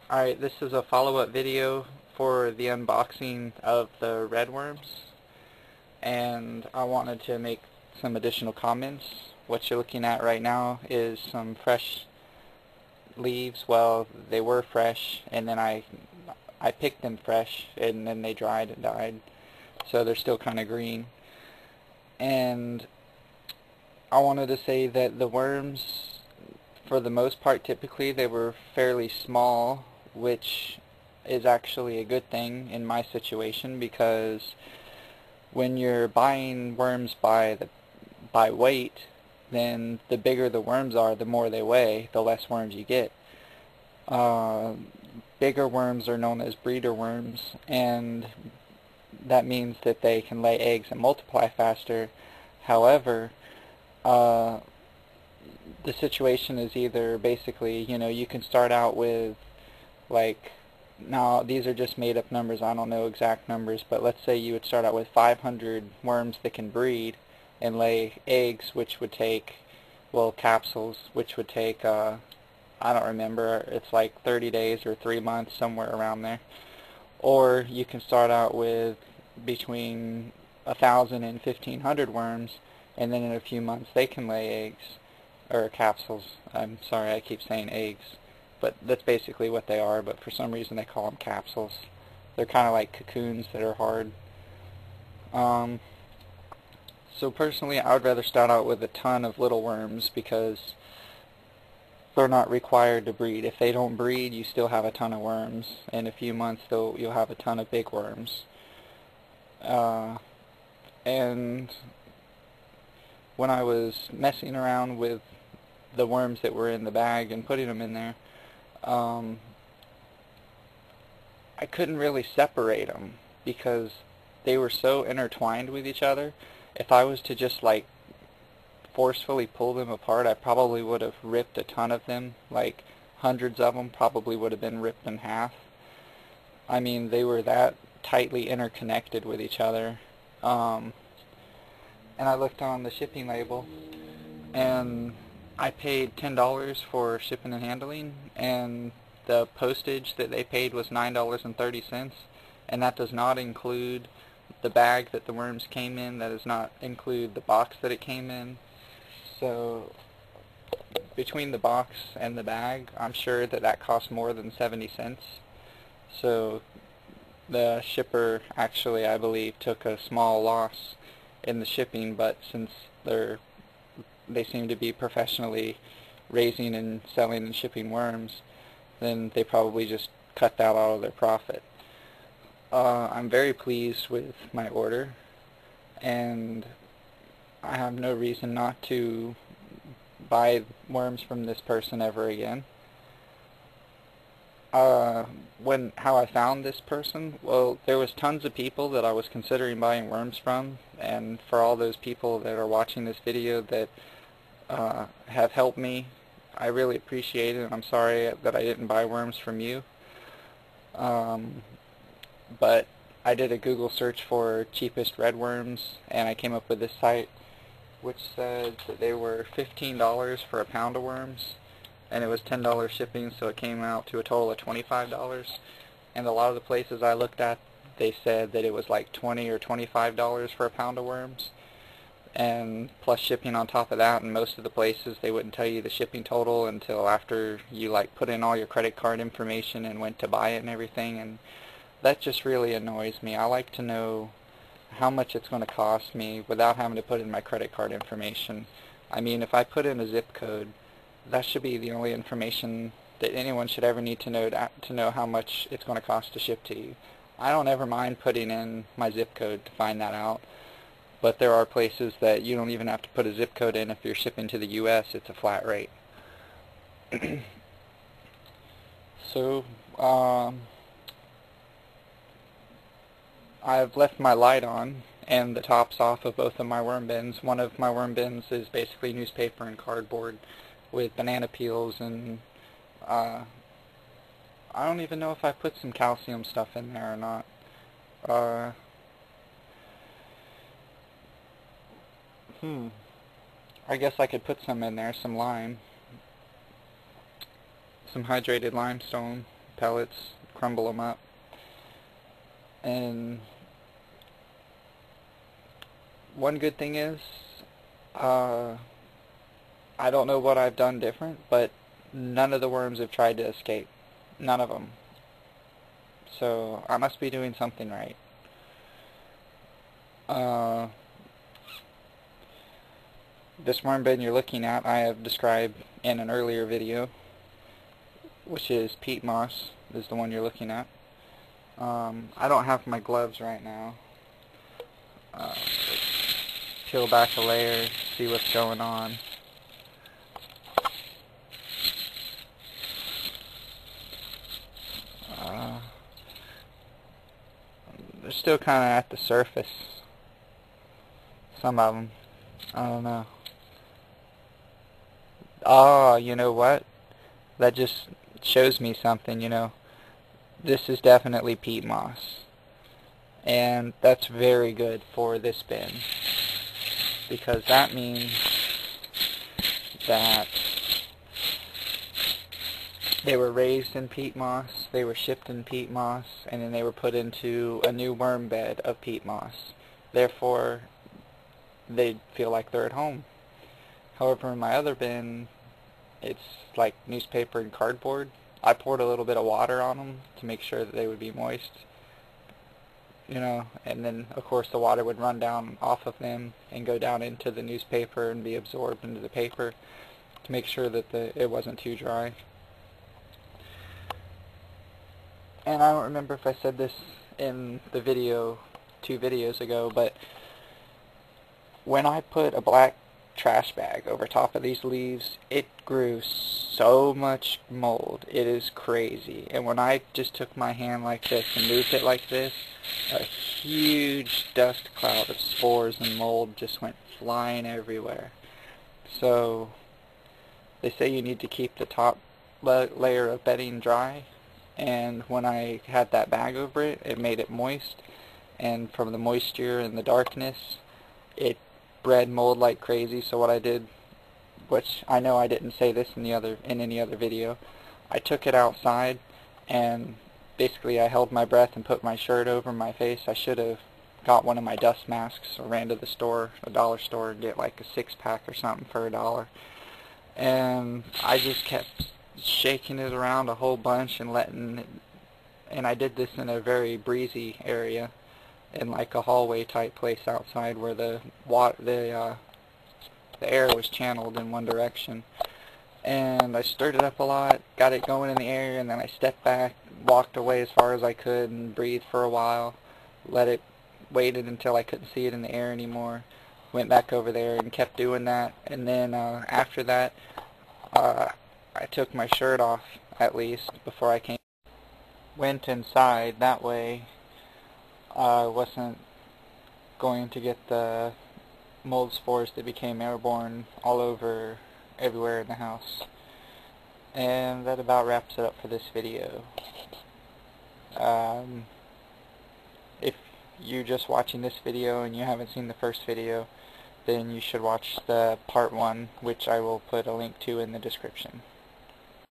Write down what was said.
Alright, this is a follow-up video for the unboxing of the red worms, and I wanted to make some additional comments. What you're looking at right now is some fresh leaves. Well, they were fresh, and then I picked them fresh, and then they dried and died, so they're still kind of green. And I wanted to say that the worms, for the most part, typically they were fairly small, which is actually a good thing in my situation, because when you're buying worms by weight, then the bigger the worms are, the more they weigh, the less worms you get. Uh, Bigger worms are known as breeder worms, and that means that they can lay eggs and multiply faster. However, uh, the situation is either basically, you can start out with, like, now these are just made up numbers, I don't know exact numbers, but let's say you would start out with 500 worms that can breed and lay eggs, which would take, well, capsules, which would take, I don't remember, it's like 30 days or 3 months, somewhere around there. Or you can start out with between 1,000 and 1,500 worms, and then in a few months they can lay eggs, or capsules. I'm sorry, I keep saying eggs, but that's basically what they are, but for some reason they call them capsules. They're kind of like cocoons that are hard. Um, so personally, I would rather start out with a ton of little worms, because they're not required to breed. If they don't breed, you still have a ton of worms. In a few months, you'll have a ton of big worms. And when I was messing around with the worms that were in the bag and putting them in there, um, I couldn't really separate them because they were so intertwined with each other. If I was to just like forcefully pull them apart, I probably would have ripped a ton of them, like hundreds of them probably would have been ripped in half. I mean, they were that tightly interconnected with each other. Um, and I looked on the shipping label, and I paid $10 for shipping and handling, and the postage that they paid was $9.30, and that does not include the bag that the worms came in. That does not include the box that it came in. So between the box and the bag, I'm sure that that cost more than 70 cents. So the shipper actually, I believe, took a small loss in the shipping, but since they seem to be professionally raising and selling and shipping worms, then they probably just cut that out of their profit. I'm very pleased with my order, and I have no reason not to buy worms from this person ever again. How I found this person, well, there was tons of people that I was considering buying worms from, and for all those people that are watching this video that have helped me, I really appreciate it, and I'm sorry that I didn't buy worms from you. But I did a Google search for cheapest red worms, and I came up with this site which said that they were $15 for a pound of worms, and it was $10 shipping, so it came out to a total of $25. And a lot of the places I looked at, they said that it was like $20 or $25 for a pound of worms, and plus shipping on top of that. And most of the places, they wouldn't tell you the shipping total until after you like put in all your credit card information and went to buy it and everything, and that just really annoys me. I like to know how much it's going to cost me without having to put in my credit card information. I mean, if I put in a zip code, that should be the only information that anyone should ever need to know how much it's going to cost to ship to you. I don't ever mind putting in my zip code to find that out, but there are places that you don't even have to put a zip code in. If you're shipping to the U.S., it's a flat rate. So, I've left my light on and the tops off of both of my worm bins. One of my worm bins is basically newspaper and cardboard with banana peels, and I don't even know if I put some calcium stuff in there or not. Uh, I guess I could put some in there, some lime, some hydrated limestone, pellets, crumble them up, and one good thing is, I don't know what I've done different, but none of the worms have tried to escape. None of them. So I must be doing something right. This worm bin you're looking at I have described in an earlier video, which is peat moss, is the one you're looking at. I don't have my gloves right now. Peel back a layer, see what's going on. They're still kind of at the surface. Some of them. I don't know. Oh, you know what? That just shows me something, you know. This is definitely peat moss. And that's very good for this bin, because that means that they were raised in peat moss, they were shipped in peat moss, and then they were put into a new worm bed of peat moss. Therefore, they feel like they're at home. However, in my other bin, it's like newspaper and cardboard. I poured a little bit of water on them to make sure that they would be moist, you know, and then of course the water would run down off of them and go down into the newspaper and be absorbed into the paper to make sure that it wasn't too dry. And I don't remember if I said this in the video 2 videos ago, but when I put a black trash bag over top of these leaves, it grew so much mold. It is crazy. And when I just took my hand like this and moved it like this, a huge dust cloud of spores and mold just went flying everywhere. So they say you need to keep the top layer of bedding dry, and when I had that bag over it, it made it moist, and from the moisture and the darkness, it bred mold like crazy. So what I did, which I know I didn't say this in any other video, I took it outside and basically I held my breath and put my shirt over my face. I should have got one of my dust masks or ran to the store, a dollar store, and get like a 6-pack or something for $1. And I just kept shaking it around a whole bunch and and I did this in a very breezy area, in like a hallway type place outside where the air was channeled in one direction. And I stirred it up a lot, got it going in the air, and then I stepped back, walked away as far as I could, and breathed for a while. Waited until I couldn't see it in the air anymore. Went back over there and kept doing that. And then after that, I took my shirt off at least before I went inside. That way I wasn't going to get the mold spores that became airborne all over everywhere in the house. And that about wraps it up for this video. If you're just watching this video and you haven't seen the first video, then you should watch the part 1, which I will put a link to in the description.